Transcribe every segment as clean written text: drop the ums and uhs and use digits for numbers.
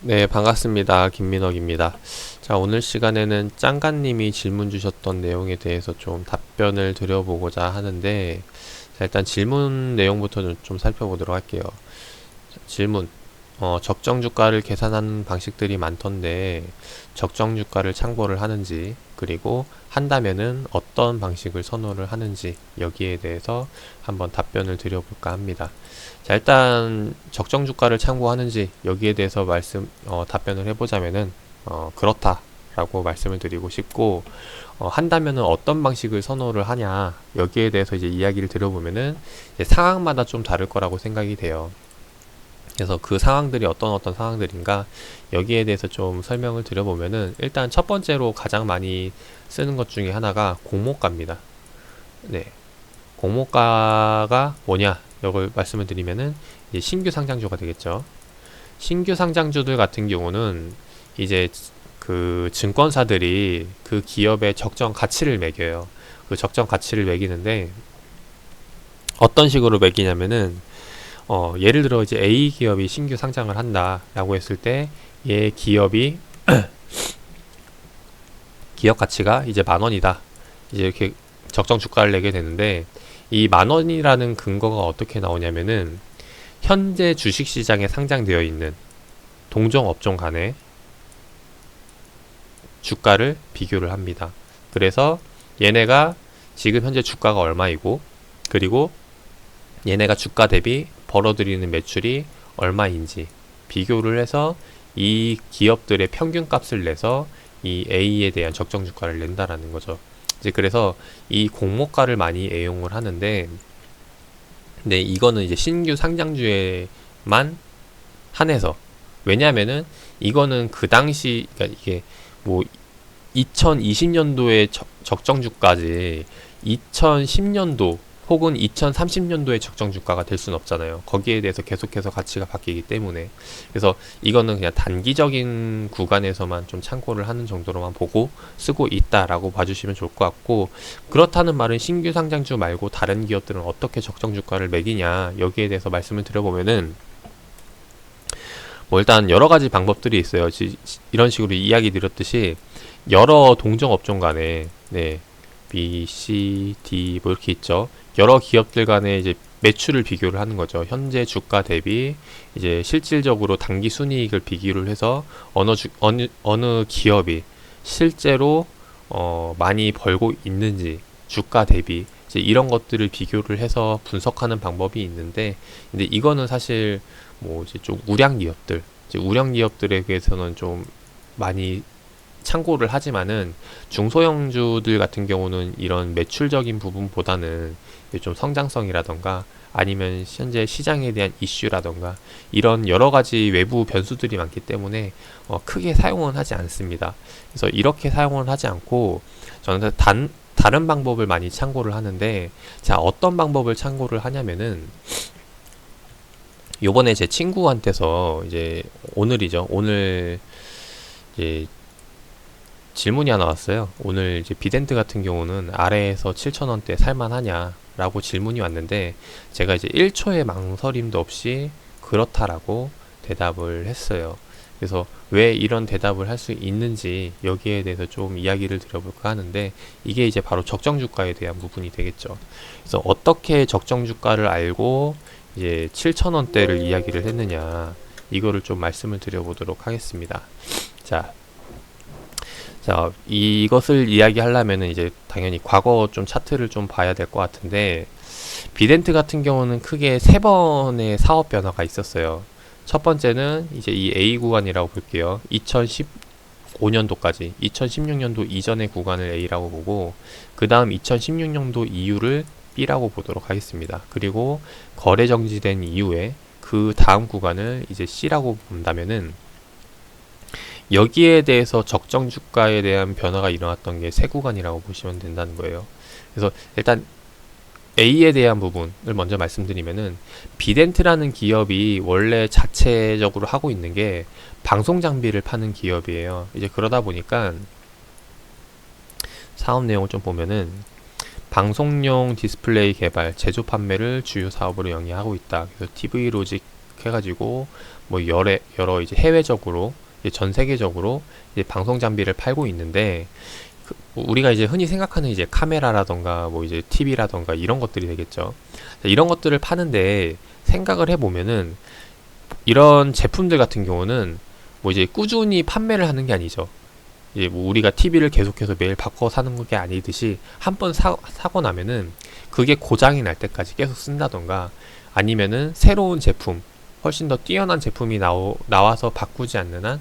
네, 반갑습니다. 김민혁입니다. 자, 오늘 시간에는 짱가님이 질문 주셨던 내용에 대해서 좀 답변을 드려보고자 하는데, 자, 일단 질문 내용부터 좀 살펴보도록 할게요. 자, 질문. 적정 주가를 계산하는 방식들이 많던데, 적정 주가를 참고를 하는지, 그리고 한다면은 어떤 방식을 선호를 하는지, 여기에 대해서 한번 답변을 드려볼까 합니다. 자, 일단 적정 주가를 참고하는지 여기에 대해서 답변을 해보자면은 그렇다라고 말씀을 드리고 싶고, 한다면은 어떤 방식을 선호를 하냐 여기에 대해서 이제 이야기를 들어보면은 이제 상황마다 좀 다를 거라고 생각이 돼요. 그래서 그 상황들이 어떤 상황들인가 여기에 대해서 좀 설명을 드려보면은, 일단 첫 번째로 가장 많이 쓰는 것 중에 하나가 공모가입니다. 네, 공모가가 뭐냐? 이걸 말씀을 드리면은 이제 신규 상장주가 되겠죠. 신규 상장주들 같은 경우는 이제 그 증권사들이 그 기업의 적정 가치를 매겨요. 그 적정 가치를 매기는데 어떤 식으로 매기냐면은 예를 들어 이제 A 기업이 신규 상장을 한다라고 했을 때 얘 기업이 기업 가치가 이제 10,000원이다. 이제 이렇게 적정 주가를 내게 되는데, 이 10,000원이라는 근거가 어떻게 나오냐면은 현재 주식시장에 상장되어 있는 동종 업종 간의 주가를 비교를 합니다. 그래서 얘네가 지금 현재 주가가 얼마이고, 그리고 얘네가 주가 대비 벌어들이는 매출이 얼마인지 비교를 해서 이 기업들의 평균 값을 내서 이 A에 대한 적정 주가를 낸다라는 거죠. 이제 그래서 이 공모가를 많이 애용을 하는데, 근데 이거는 이제 신규 상장주에만 한해서, 왜냐면은 이거는 그 당시, 그러니까 이게 뭐 2020년도의 적정 주가지 2010년도 혹은 2030년도의 적정 주가가 될 수는 없잖아요. 거기에 대해서 계속해서 가치가 바뀌기 때문에. 그래서 이거는 그냥 단기적인 구간에서만 좀 참고를 하는 정도로만 보고 쓰고 있다라고 봐주시면 좋을 것 같고, 그렇다는 말은 신규 상장주 말고 다른 기업들은 어떻게 적정 주가를 매기냐 여기에 대해서 말씀을 드려보면은, 뭐 일단 여러 가지 방법들이 있어요. 이런 식으로 이야기 드렸듯이 여러 동종 업종 간에, 네, B, C, D 뭐 이렇게 있죠. 여러 기업들 간에 이제 매출을 비교를 하는 거죠. 현재 주가 대비 이제 실질적으로 당기 순이익을 비교를 해서 어느 기업이 실제로 많이 벌고 있는지, 주가 대비 이제 이런 것들을 비교를 해서 분석하는 방법이 있는데, 근데 이거는 사실 뭐 이제 좀 우량 기업들, 이제 우량 기업들에 대해서는 좀 많이 참고를 하지만은, 중소형주들 같은 경우는 이런 매출적인 부분보다는 좀 성장성이라던가 아니면 현재 시장에 대한 이슈라던가 이런 여러 가지 외부 변수들이 많기 때문에 크게 사용은 하지 않습니다. 그래서 이렇게 사용을 하지 않고 저는 다른 방법을 많이 참고를 하는데, 자, 어떤 방법을 참고를 하냐면은, 요번에 제 친구한테서 이제 오늘이죠. 오늘 이제 질문이 하나 왔어요. 오늘 이제 비덴트 같은 경우는 아래에서 7,000원대 살만하냐 라고 질문이 왔는데, 제가 이제 1초의 망설임도 없이 그렇다라고 대답을 했어요. 그래서 왜 이런 대답을 할 수 있는지 여기에 대해서 좀 이야기를 드려볼까 하는데, 이게 이제 바로 적정 주가에 대한 부분이 되겠죠. 그래서 어떻게 적정 주가를 알고 이제 7,000원대를 이야기를 했느냐, 이거를 좀 말씀을 드려보도록 하겠습니다. 자, 이것을 이야기하려면은 이제 당연히 과거 좀 차트를 좀 봐야 될 것 같은데, 비덴트 같은 경우는 크게 세 번의 사업 변화가 있었어요. 첫 번째는 이제 이 A 구간이라고 볼게요. 2015년도까지, 2016년도 이전의 구간을 A라고 보고, 그 다음 2016년도 이후를 B라고 보도록 하겠습니다. 그리고 거래 정지된 이후에 그 다음 구간을 이제 C라고 본다면은, 여기에 대해서 적정 주가에 대한 변화가 일어났던 게 세 구간이라고 보시면 된다는 거예요. 그래서 일단 A에 대한 부분을 먼저 말씀드리면은, 비덴트라는 기업이 원래 자체적으로 하고 있는 게 방송 장비를 파는 기업이에요. 이제 그러다 보니까 사업 내용을 좀 보면은, 방송용 디스플레이 개발, 제조 판매를 주요 사업으로 영위하고 있다. 그래서 TV 로직 해가지고 뭐 여러 이제 해외적으로 이제 전 세계적으로 이제 방송 장비를 팔고 있는데 우리가 이제 흔히 생각하는 이제 카메라라던가 뭐 이제 TV라던가 이런 것들이 되겠죠. 이런 것들을 파는데 생각을 해보면은 이런 제품들 같은 경우는 뭐 이제 꾸준히 판매를 하는 게 아니죠. 이제 뭐 우리가 TV를 계속해서 매일 바꿔 사는 게 아니듯이 한 번 사고 나면은 그게 고장이 날 때까지 계속 쓴다던가 아니면은 새로운 제품, 훨씬 더 뛰어난 제품이 나와서 바꾸지 않는 한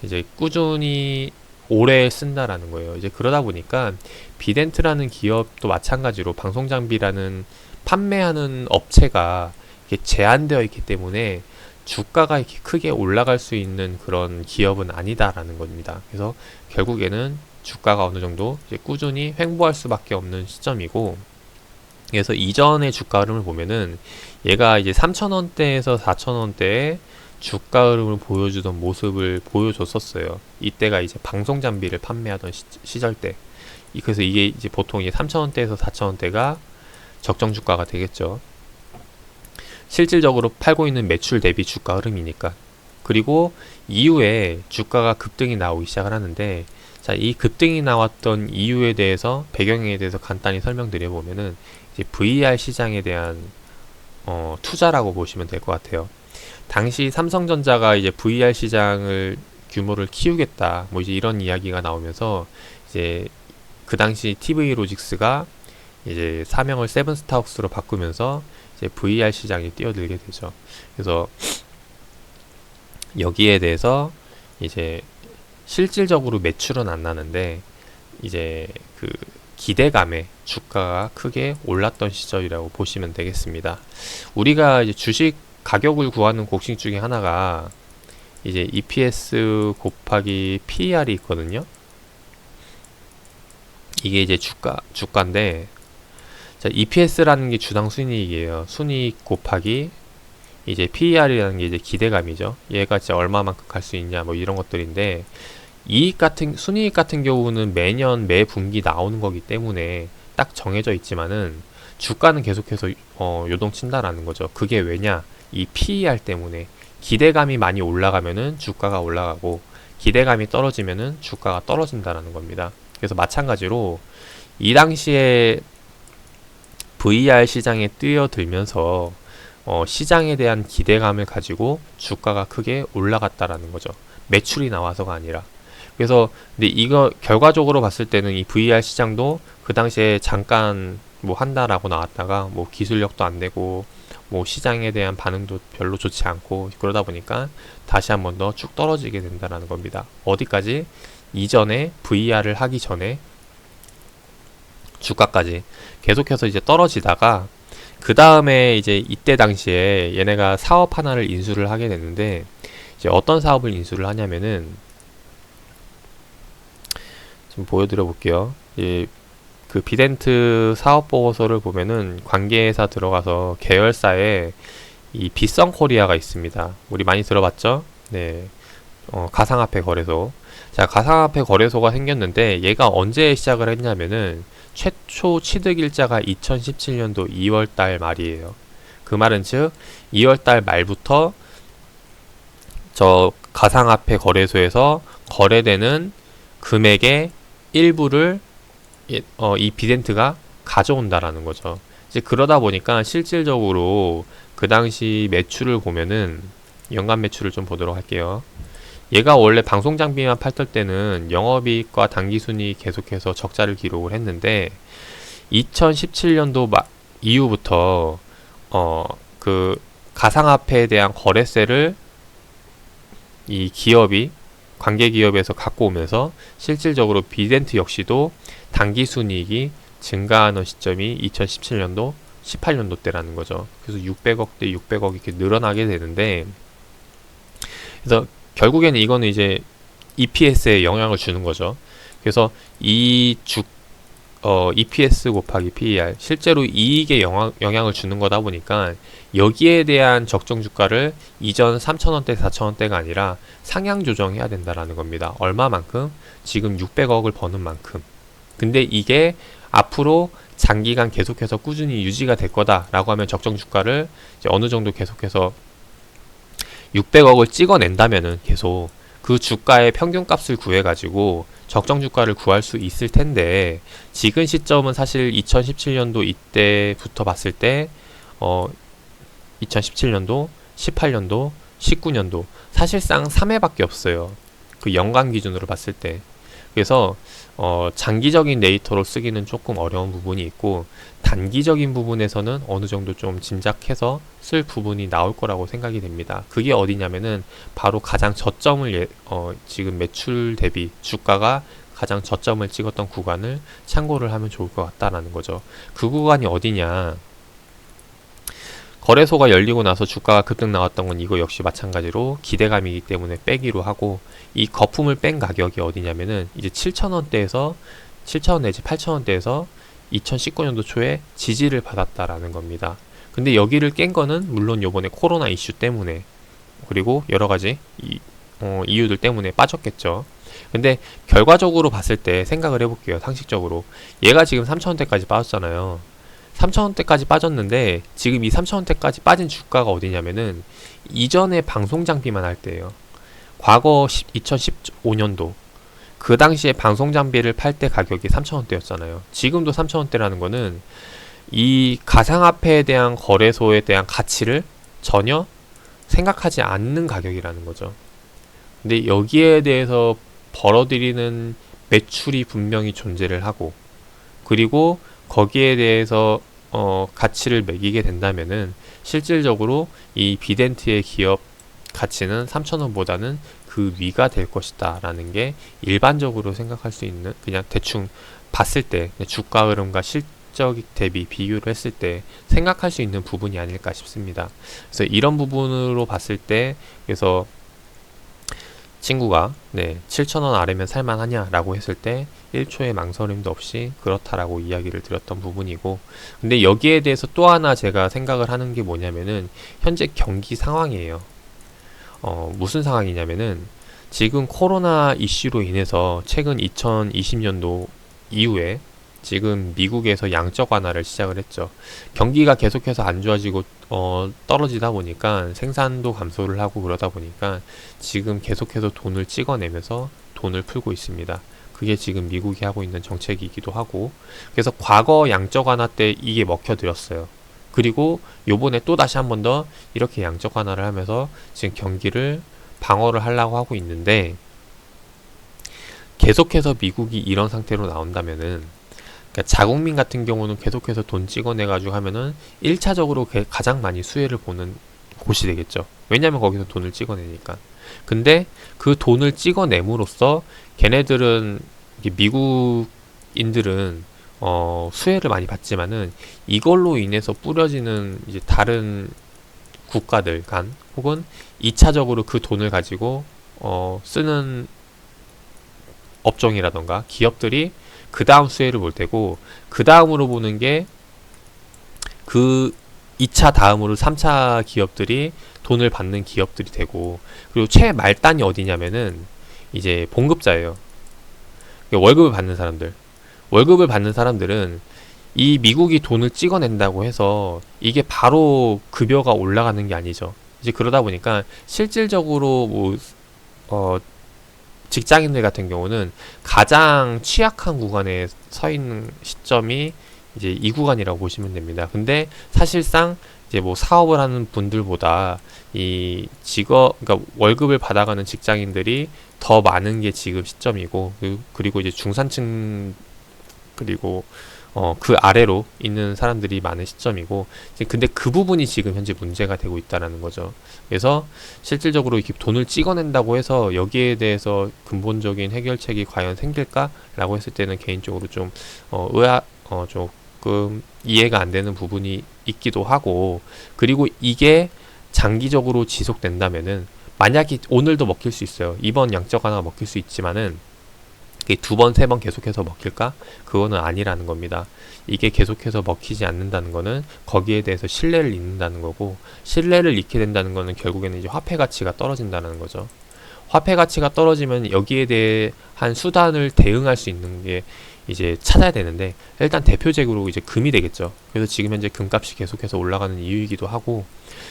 이제 꾸준히 오래 쓴다라는 거예요. 이제 그러다 보니까 비덴트라는 기업도 마찬가지로 방송 장비라는 판매하는 업체가 이게 제한되어 있기 때문에 주가가 이렇게 크게 올라갈 수 있는 그런 기업은 아니다라는 겁니다. 그래서 결국에는 주가가 어느 정도 이제 꾸준히 횡보할 수밖에 없는 시점이고, 그래서 이전의 주가 흐름을 보면은 얘가 이제 3,000원대에서 4,000원대에 주가 흐름을 보여주던 모습을 보여줬었어요. 이때가 이제 방송 장비를 판매하던 시절 때. 그래서 이게 이제 보통 이제 3,000원대에서 4,000원대가 적정 주가가 되겠죠. 실질적으로 팔고 있는 매출 대비 주가 흐름이니까. 그리고 이후에 주가가 급등이 나오기 시작을 하는데, 자, 이 급등이 나왔던 이유에 대해서, 배경에 대해서 간단히 설명드려 보면은 이제 VR 시장에 대한 투자라고 보시면 될 것 같아요. 당시 삼성전자가 이제 VR 시장을 규모를 키우겠다, 뭐 이제 이런 이야기가 나오면서 이제 그 당시 TV로직스가 이제 사명을 세븐스타벅스로 바꾸면서 이제 VR 시장에 뛰어들게 되죠. 그래서 여기에 대해서 이제 실질적으로 매출은 안 나는데 이제 그 기대감에 주가가 크게 올랐던 시절이라고 보시면 되겠습니다. 우리가 이제 주식 가격을 구하는 곡식 중에 하나가 이제 EPS 곱하기 PER이 있거든요. 이게 이제 주가인데, 자, EPS라는 게 주당 순이익이에요. 순이익 곱하기 이제 PER이라는 게 이제 기대감이죠. 얘가 진짜 얼마만큼 갈 수 있냐, 뭐 이런 것들인데, 순이익 같은 경우는 매년 매 분기 나오는 거기 때문에 딱 정해져 있지만은 주가는 계속해서 요동친다라는 거죠. 그게 왜냐? 이 PER 때문에 기대감이 많이 올라가면은 주가가 올라가고 기대감이 떨어지면은 주가가 떨어진다라는 겁니다. 그래서 마찬가지로 이 당시에 VR 시장에 뛰어들면서 시장에 대한 기대감을 가지고 주가가 크게 올라갔다라는 거죠. 매출이 나와서가 아니라. 그래서 근데 이거 결과적으로 봤을 때는 이 VR 시장도 그 당시에 잠깐 뭐 한다라고 나왔다가 뭐 기술력도 안 되고 뭐 시장에 대한 반응도 별로 좋지 않고 그러다 보니까 다시 한 번 더 쭉 떨어지게 된다라는 겁니다. 어디까지? 이전에 VR을 하기 전에 주가까지 계속해서 이제 떨어지다가 그 다음에 이제 이때 당시에 얘네가 사업 하나를 인수를 하게 됐는데, 이제 어떤 사업을 인수를 하냐면은 좀 보여드려 볼게요. 그 비덴트 사업 보고서를 보면은 관계회사 들어가서 계열사에 이 빗성코리아가 있습니다. 우리 많이 들어봤죠? 네. 가상화폐 거래소. 자, 가상화폐 거래소가 생겼는데 얘가 언제 시작을 했냐면은 최초 취득일자가 2017년도 2월달 말이에요. 그 말은 즉 2월달 말부터 저 가상화폐 거래소에서 거래되는 금액의 일부를 이 비덴트가 가져온다라는 거죠. 이제 그러다 보니까 실질적으로 그 당시 매출을 보면은 연간 매출을 좀 보도록 할게요. 얘가 원래 방송 장비만 팔던 때는 영업이익과 당기순이 계속해서 적자를 기록을 했는데 2017년도 이후부터 그 가상화폐에 대한 거래세를 이 기업이 관계 기업에서 갖고 오면서 실질적으로 비덴트 역시도 당기순이익이 증가하는 시점이 2017년도 18년도 때라는 거죠. 그래서 600억대 600억 이렇게 늘어나게 되는데, 그래서 결국에는 이거는 이제 EPS에 영향을 주는 거죠. 그래서 EPS 곱하기 PER, 실제로 이익에 영향을 주는 거다 보니까 여기에 대한 적정 주가를 이전 3,000원대 4,000원대가 아니라 상향 조정해야 된다라는 겁니다. 얼마만큼? 지금 600억을 버는 만큼. 근데 이게 앞으로 장기간 계속해서 꾸준히 유지가 될 거다라고 하면 적정 주가를 이제 어느 정도 계속해서 600억을 찍어낸다면은 계속 그 주가의 평균값을 구해가지고 적정 주가를 구할 수 있을 텐데, 지금 시점은 사실 2017년도 이때부터 봤을 때 2017년도, 18년도, 19년도 사실상 3회밖에 없어요. 그 연간 기준으로 봤을 때. 그래서 장기적인 데이터로 쓰기는 조금 어려운 부분이 있고, 단기적인 부분에서는 어느 정도 좀 짐작해서 쓸 부분이 나올 거라고 생각이 됩니다. 그게 어디냐면은 바로 가장 저점을 지금 매출 대비 주가가 가장 저점을 찍었던 구간을 참고를 하면 좋을 것 같다라는 거죠. 그 구간이 어디냐? 거래소가 열리고 나서 주가가 급등 나왔던 건 이거 역시 마찬가지로 기대감이기 때문에 빼기로 하고, 이 거품을 뺀 가격이 어디냐면은 이제 7,000원대에서 7,000원 내지 8,000원대에서 2019년도 초에 지지를 받았다라는 겁니다. 근데 여기를 깬 거는 물론 요번에 코로나 이슈 때문에, 그리고 여러 가지 이유들 때문에 빠졌겠죠. 근데 결과적으로 봤을 때 생각을 해볼게요. 상식적으로 얘가 지금 3,000원대까지 빠졌잖아요. 3,000원대까지 빠졌는데 지금 이 3,000원대까지 빠진 주가가 어디냐면은 이전에 방송 장비만 할 때예요. 과거 2015년도 그 당시에 방송 장비를 팔 때 가격이 3,000원대였잖아요. 지금도 3,000원대라는 거는 이 가상화폐에 대한 거래소에 대한 가치를 전혀 생각하지 않는 가격이라는 거죠. 근데 여기에 대해서 벌어들이는 매출이 분명히 존재를 하고, 그리고 거기에 대해서 가치를 매기게 된다면은 실질적으로 이 비덴트의 기업 가치는 3,000원보다는 그 위가 될 것이다 라는 게 일반적으로 생각할 수 있는, 그냥 대충 봤을 때 주가 흐름과 실적 대비 비교를 했을 때 생각할 수 있는 부분이 아닐까 싶습니다. 그래서 이런 부분으로 봤을 때, 그래서 친구가 7,000원 아래면 살만하냐 라고 했을 때 1초의 망설임도 없이 그렇다라고 이야기를 드렸던 부분이고, 근데 여기에 대해서 또 하나 제가 생각을 하는 게 뭐냐면은 현재 경기 상황이에요. 무슨 상황이냐면은 지금 코로나 이슈로 인해서 최근 2020년도 이후에 지금 미국에서 양적 완화를 시작을 했죠. 경기가 계속해서 안 좋아지고 떨어지다 보니까 생산도 감소를 하고 그러다 보니까 지금 계속해서 돈을 찍어내면서 돈을 풀고 있습니다. 그게 지금 미국이 하고 있는 정책이기도 하고, 그래서 과거 양적 완화 때 이게 먹혀들었어요. 그리고 요번에 또 다시 한 번 더 이렇게 양적 완화를 하면서 지금 경기를 방어를 하려고 하고 있는데, 계속해서 미국이 이런 상태로 나온다면은, 그러니까 자국민 같은 경우는 계속해서 돈 찍어내가지고 하면은 1차적으로 가장 많이 수혜를 보는 곳이 되겠죠. 왜냐면 거기서 돈을 찍어내니까. 근데 그 돈을 찍어냄으로써 걔네들은, 미국인들은 수혜를 많이 받지만은 이걸로 인해서 뿌려지는 이제 다른 국가들 간, 혹은 2차적으로 그 돈을 가지고 쓰는 업종이라던가 기업들이 그 다음 수혜를 볼 테고, 그 다음으로 보는 게 그 2차 다음으로 3차 기업들이 돈을 받는 기업들이 되고, 그리고 최말단이 어디냐면은 이제 봉급자예요. 월급을 받는 사람들. 월급을 받는 사람들은 이 미국이 돈을 찍어낸다고 해서 이게 바로 급여가 올라가는 게 아니죠. 이제 그러다 보니까 실질적으로 직장인들 같은 경우는 가장 취약한 구간에 서 있는 시점이 이제 이 구간이라고 보시면 됩니다. 근데 사실상 이제 사업을 하는 분들보다 이 그러니까 월급을 받아가는 직장인들이 더 많은 게 지금 시점이고, 그리고 이제 중산층, 그리고 그 아래로 있는 사람들이 많은 시점이고, 근데 그 부분이 지금 현재 문제가 되고 있다는 거죠. 그래서 실질적으로 이렇게 돈을 찍어낸다고 해서 여기에 대해서 근본적인 해결책이 과연 생길까라고 했을 때는 개인적으로 좀 조금 이해가 안 되는 부분이 있기도 하고, 그리고 이게 장기적으로 지속된다면은 만약에 오늘도 먹힐 수 있어요. 이번 양적 완화가 먹힐 수 있지만은 두 번, 세 번 계속해서 먹힐까? 그거는 아니라는 겁니다. 이게 계속해서 먹히지 않는다는 거는 거기에 대해서 신뢰를 잃는다는 거고, 신뢰를 잃게 된다는 거는 결국에는 이제 화폐 가치가 떨어진다는 거죠. 화폐 가치가 떨어지면 여기에 대한 수단을 대응할 수 있는 게 이제 찾아야 되는데, 일단 대표적으로 이제 금이 되겠죠. 그래서 지금 현재 금값이 계속해서 올라가는 이유이기도 하고,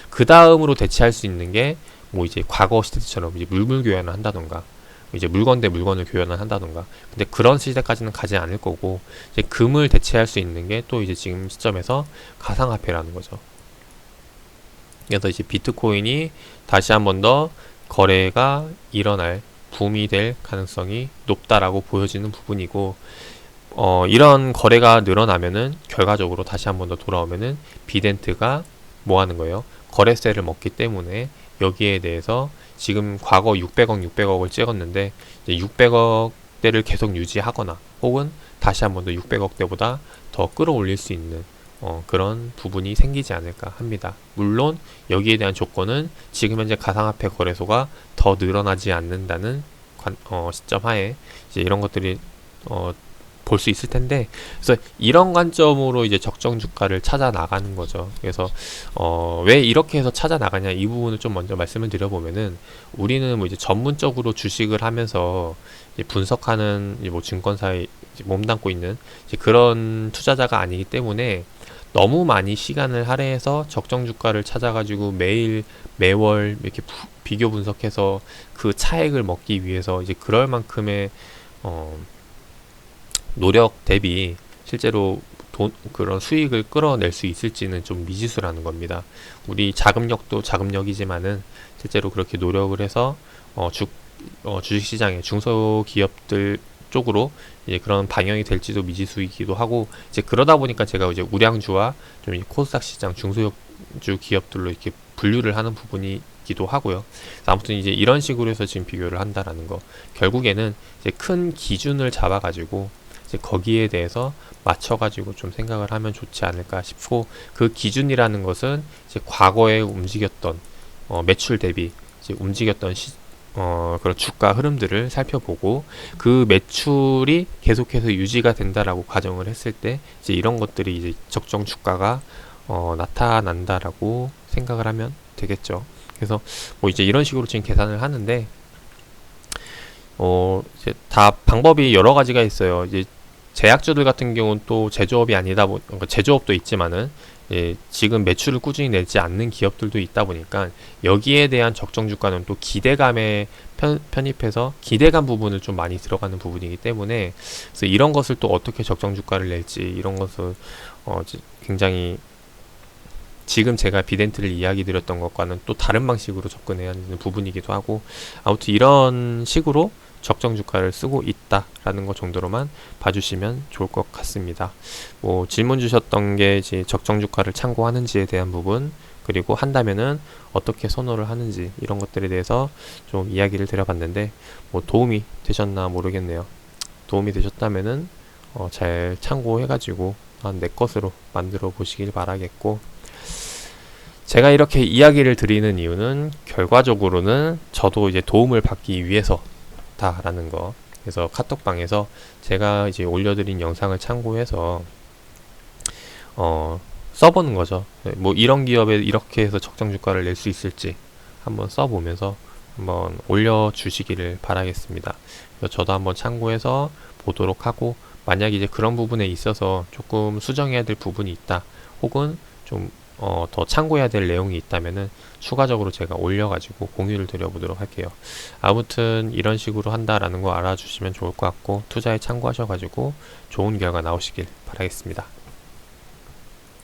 그 다음으로 대체할 수 있는 게 뭐 이제 과거 시대처럼 이제 물물 교환을 한다던가 이제 물건 대 물건을 교환을 한다던가. 근데 그런 시대까지는 가지 않을 거고 이제 금을 대체할 수 있는 게 또 이제 지금 시점에서 가상화폐라는 거죠. 그래서 이제 비트코인이 다시 한 번 더 거래가 일어날 붐이 될 가능성이 높다라고 보여지는 부분이고, 이런 거래가 늘어나면은 결과적으로 다시 한 번 더 돌아오면은 비덴트가 뭐 하는 거예요? 거래세를 먹기 때문에 여기에 대해서 지금 과거 600억을 찍었는데 이제 600억대를 계속 유지하거나 혹은 다시 한 번 더 600억대보다 더 끌어올릴 수 있는 그런 부분이 생기지 않을까 합니다. 물론 여기에 대한 조건은 지금 현재 가상화폐 거래소가 더 늘어나지 않는다는 시점 하에 이제 이런 것들이 볼 수 있을 텐데, 그래서 이런 관점으로 이제 적정 주가를 찾아 나가는 거죠. 그래서 왜 이렇게 해서 찾아 나가냐, 이 부분을 좀 먼저 말씀을 드려보면은, 우리는 뭐 이제 전문적으로 주식을 하면서 이제 분석하는 이제 뭐 증권사에 이제 몸담고 있는 이제 그런 투자자가 아니기 때문에 너무 많이 시간을 할애해서 적정 주가를 찾아가지고 매일 매월 이렇게 비교 분석해서 그 차액을 먹기 위해서 이제 그럴 만큼의 노력 대비 실제로 그런 수익을 끌어낼 수 있을지는 좀 미지수라는 겁니다. 우리 자금력도 자금력이지만은 실제로 그렇게 노력을 해서 주식시장의 중소기업들 쪽으로 이제 그런 방향이 될지도 미지수이기도 하고, 이제 그러다 보니까 제가 이제 우량주와 좀 이제 코스닥 시장 중소주 기업들로 이렇게 분류를 하는 부분이기도 하고요. 아무튼 이제 이런 식으로 해서 지금 비교를 한다라는 거, 결국에는 이제 큰 기준을 잡아가지고 이제 거기에 대해서 맞춰가지고 좀 생각을 하면 좋지 않을까 싶고, 그 기준이라는 것은 이제 과거에 움직였던 매출 대비 이제 움직였던 그런 주가 흐름들을 살펴보고 그 매출이 계속해서 유지가 된다라고 가정을 했을 때 이제 이런 것들이 이제 적정 주가가 나타난다라고 생각을 하면 되겠죠. 그래서 뭐 이제 이런 식으로 지금 계산을 하는데 이제 다 방법이 여러 가지가 있어요. 이제 제약주들 같은 경우는 또 제조업이 아니다 그러니까 제조업도 있지만은 지금 매출을 꾸준히 내지 않는 기업들도 있다 보니까 여기에 대한 적정 주가는 또 기대감에 편입해서 기대감 부분을 좀 많이 들어가는 부분이기 때문에, 그래서 이런 것을 또 어떻게 적정 주가를 낼지 이런 것을 굉장히 지금 제가 비덴트를 이야기 드렸던 것과는 또 다른 방식으로 접근해야 하는 부분이기도 하고, 아무튼 이런 식으로 적정 주가를 쓰고 있다라는 것 정도로만 봐주시면 좋을 것 같습니다. 뭐 질문 주셨던 게 이제 적정 주가를 참고하는지에 대한 부분, 그리고 한다면은 어떻게 선호를 하는지 이런 것들에 대해서 좀 이야기를 드려봤는데 뭐 도움이 되셨나 모르겠네요. 도움이 되셨다면은 잘 참고해가지고 내 것으로 만들어 보시길 바라겠고, 제가 이렇게 이야기를 드리는 이유는 결과적으로는 저도 이제 도움을 받기 위해서 라는 거. 그래서 카톡방에서 제가 이제 올려드린 영상을 참고해서 써보는 거죠. 뭐 이런 기업에 이렇게 해서 적정 주가를 낼 수 있을지 한번 써보면서 한번 올려주시기를 바라겠습니다. 그래서 저도 한번 참고해서 보도록 하고, 만약 이제 그런 부분에 있어서 조금 수정해야 될 부분이 있다, 혹은 좀 더 참고해야 될 내용이 있다면은 추가적으로 제가 올려가지고 공유를 드려보도록 할게요. 아무튼 이런 식으로 한다라는 거 알아주시면 좋을 것 같고, 투자에 참고하셔가지고 좋은 결과 나오시길 바라겠습니다.